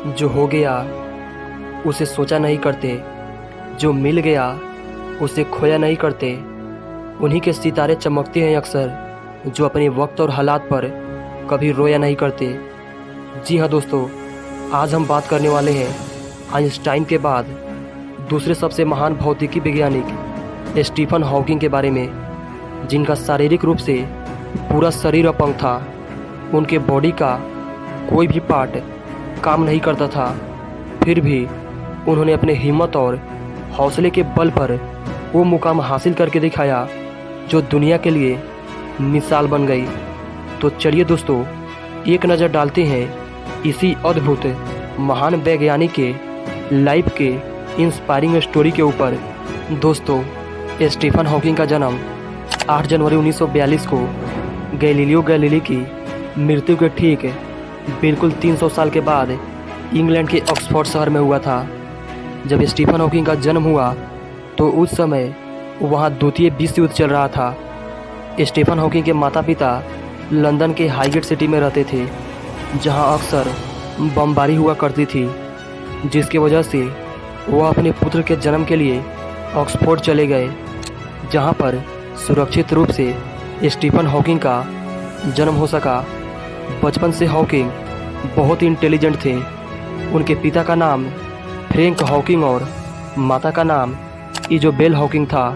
जो हो गया उसे सोचा नहीं करते, जो मिल गया उसे खोया नहीं करते। उन्हीं के सितारे चमकते हैं अक्सर, जो अपने वक्त और हालात पर कभी रोया नहीं करते। जी हाँ दोस्तों, आज हम बात करने वाले हैं आइंस्टाइन के बाद दूसरे सबसे महान भौतिकी वैज्ञानिक स्टीफन हॉकिंग के बारे में, जिनका शारीरिक रूप से पूरा शरीर अपंग था। उनके बॉडी का कोई भी पार्ट काम नहीं करता था, फिर भी उन्होंने अपने हिम्मत और हौसले के बल पर वो मुकाम हासिल करके दिखाया जो दुनिया के लिए मिसाल बन गई। तो चलिए दोस्तों, एक नज़र डालते हैं इसी अद्भुत महान वैज्ञानिक के लाइफ के इंस्पायरिंग स्टोरी के ऊपर। दोस्तों, स्टीफन हॉकिंग का जन्म 8 जनवरी 1942 को गैलीलियो गैलीली की मृत्यु के ठीक बिल्कुल 300 साल के बाद इंग्लैंड के ऑक्सफोर्ड शहर में हुआ था। जब स्टीफन हॉकिंग का जन्म हुआ तो उस समय वहाँ द्वितीय विश्व युद्ध चल रहा था। स्टीफन हॉकिंग के माता पिता लंदन के हाईगेट सिटी में रहते थे, जहाँ अक्सर बमबारी हुआ करती थी, जिसकी वजह से वह अपने पुत्र के जन्म के लिए ऑक्सफोर्ड चले गए, जहाँ पर सुरक्षित रूप से स्टीफन हॉकिंग का जन्म हो सका। बचपन से हॉकिंग बहुत इंटेलिजेंट थे। उनके पिता का नाम फ्रैंक हॉकिंग और माता का नाम इजोबेल हॉकिंग था।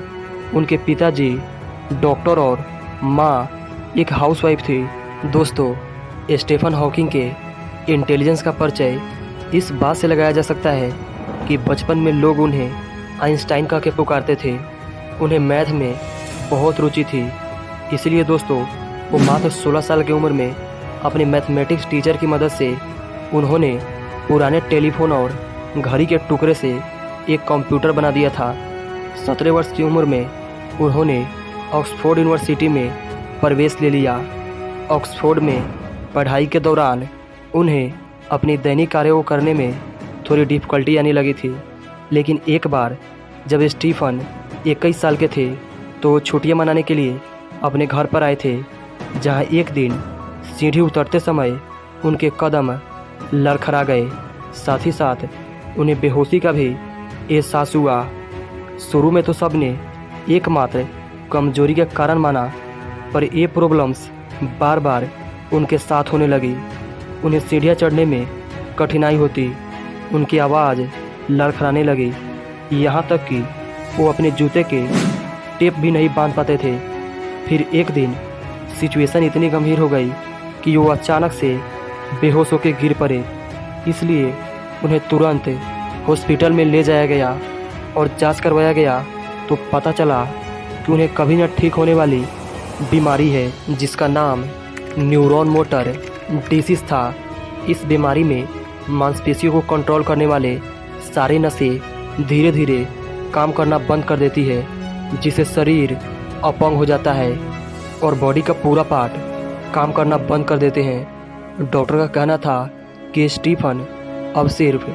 उनके पिताजी डॉक्टर और माँ एक हाउसवाइफ थी। दोस्तों, स्टीफन हॉकिंग के इंटेलिजेंस का परिचय इस बात से लगाया जा सकता है कि बचपन में लोग उन्हें आइंस्टाइन कह के पुकारते थे। उन्हें मैथ में बहुत रुचि थी, इसलिए दोस्तों वो मात्र 16 साल की उम्र में अपने मैथमेटिक्स टीचर की मदद से उन्होंने पुराने टेलीफोन और घड़ी के टुकड़े से एक कंप्यूटर बना दिया था। 17 वर्ष की उम्र में उन्होंने ऑक्सफोर्ड यूनिवर्सिटी में प्रवेश ले लिया। ऑक्सफोर्ड में पढ़ाई के दौरान उन्हें अपनी दैनिक कार्यों को करने में थोड़ी डिफ़िकल्टी आने लगी थी, लेकिन एक बार जब स्टीफन 21 साल के थे तो वो छुट्टियाँ मनाने के लिए अपने घर पर आए थे, जहाँ एक दिन सीढ़ी उतरते समय उनके कदम लड़खड़ा गए। साथ ही साथ उन्हें बेहोशी का भी एहसास हुआ। शुरू में तो सबने एकमात्र कमजोरी के कारण माना, पर ये प्रॉब्लम्स बार बार उनके साथ होने लगी। उन्हें सीढ़ियाँ चढ़ने में कठिनाई होती, उनकी आवाज़ लड़खड़ाने लगी, यहाँ तक कि वो अपने जूते के टेप भी नहीं बांध पाते थे। फिर एक दिन सिचुएशन इतनी गंभीर हो गई कि वो अचानक से बेहोश होकर गिर पड़े। इसलिए उन्हें तुरंत हॉस्पिटल में ले जाया गया और जांच करवाया गया तो पता चला कि उन्हें कभी न ठीक होने वाली बीमारी है, जिसका नाम न्यूरॉन मोटर डिसीज था। इस बीमारी में मांसपेशियों को कंट्रोल करने वाले सारे नसें धीरे धीरे काम करना बंद कर देती है, जिससे शरीर अपंग हो जाता है और बॉडी का पूरा पार्ट काम करना बंद कर देते हैं। डॉक्टर का कहना था कि स्टीफन अब सिर्फ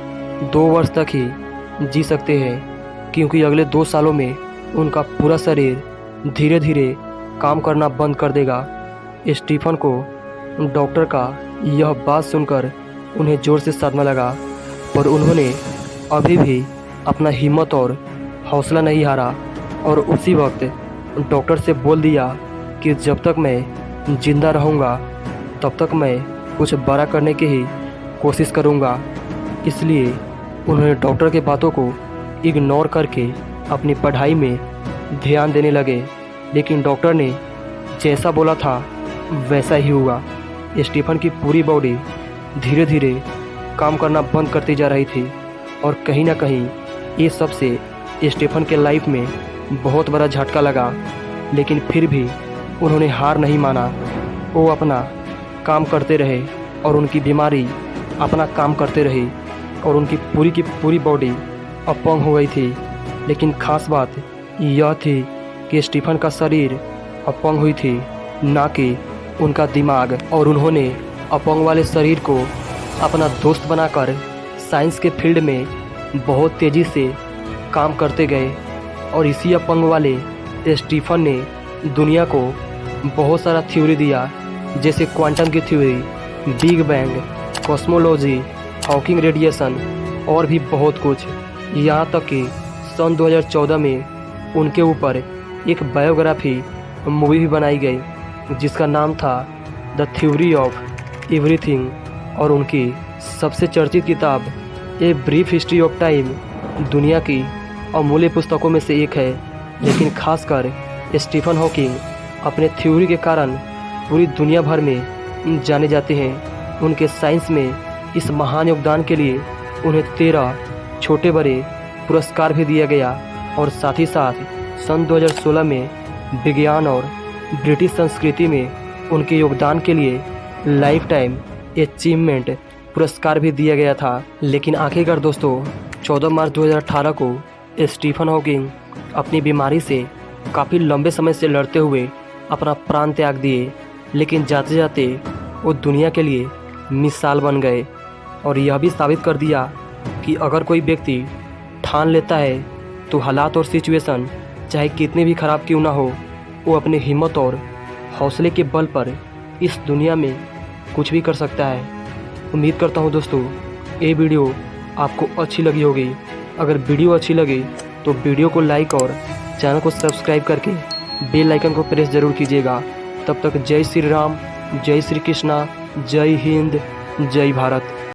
2 वर्ष तक ही जी सकते हैं, क्योंकि अगले 2 सालों में उनका पूरा शरीर धीरे धीरे काम करना बंद कर देगा। स्टीफन को डॉक्टर का यह बात सुनकर उन्हें ज़ोर से सदमा लगा, पर उन्होंने अभी भी अपना हिम्मत और हौसला नहीं हारा और उसी वक्त डॉक्टर से बोल दिया कि जब तक मैं जिंदा रहूँगा तब तक मैं कुछ बड़ा करने की ही कोशिश करूँगा। इसलिए उन्होंने डॉक्टर के बातों को इग्नोर करके अपनी पढ़ाई में ध्यान देने लगे। लेकिन डॉक्टर ने जैसा बोला था वैसा ही हुआ। स्टीफन की पूरी बॉडी धीरे धीरे काम करना बंद करती जा रही थी और कहीं ना कहीं ये सबसे स्टीफन के लाइफ में बहुत बड़ा झटका लगा। लेकिन फिर भी उन्होंने हार नहीं माना। वो अपना काम करते रहे और उनकी बीमारी अपना काम करते रही और उनकी पूरी की पूरी बॉडी अपंग हो गई थी। लेकिन ख़ास बात यह थी कि स्टीफन का शरीर अपंग हुई थी, ना कि उनका दिमाग। और उन्होंने अपंग वाले शरीर को अपना दोस्त बनाकर साइंस के फील्ड में बहुत तेज़ी से काम करते गए और इसी अपंग वाले स्टीफन ने दुनिया को बहुत सारा थ्योरी दिया, जैसे क्वांटम की theory, big bang, cosmology, Hawking radiation और भी बहुत कुछ। यहाँ तक कि सन 2014 में उनके ऊपर एक बायोग्राफी मूवी भी बनाई गई जिसका नाम था द थ्योरी ऑफ एवरीथिंग। और उनकी सबसे चर्चित किताब a brief history of time दुनिया की अमूल्य पुस्तकों में से एक है। लेकिन खासकर स्टीफन हॉकिंग अपने थ्योरी के कारण पूरी दुनिया भर में जाने जाते हैं। उनके साइंस में इस महान योगदान के लिए उन्हें 13 छोटे बड़े पुरस्कार भी दिया गया और साथ ही साथ सन 2016 में विज्ञान और ब्रिटिश संस्कृति में उनके योगदान के लिए लाइफ टाइम अचीवमेंट पुरस्कार भी दिया गया था। लेकिन आखिरकार दोस्तों 14 मार्च 2018 को स्टीफन हॉकिंग अपनी बीमारी से काफ़ी लंबे समय से लड़ते हुए अपना प्राण त्याग दिए। लेकिन जाते जाते वो दुनिया के लिए मिसाल बन गए और यह भी साबित कर दिया कि अगर कोई व्यक्ति ठान लेता है तो हालात और सिचुएशन चाहे कितनी भी ख़राब क्यों ना हो, वो अपनी हिम्मत और हौसले के बल पर इस दुनिया में कुछ भी कर सकता है। उम्मीद करता हूँ दोस्तों ये वीडियो आपको अच्छी लगी होगी। अगर वीडियो अच्छी लगी तो वीडियो को लाइक और चैनल को सब्सक्राइब करके बेल आइकन को प्रेस ज़रूर कीजिएगा। तब तक जय श्री राम, जय श्री कृष्णा, जय हिंद, जय भारत।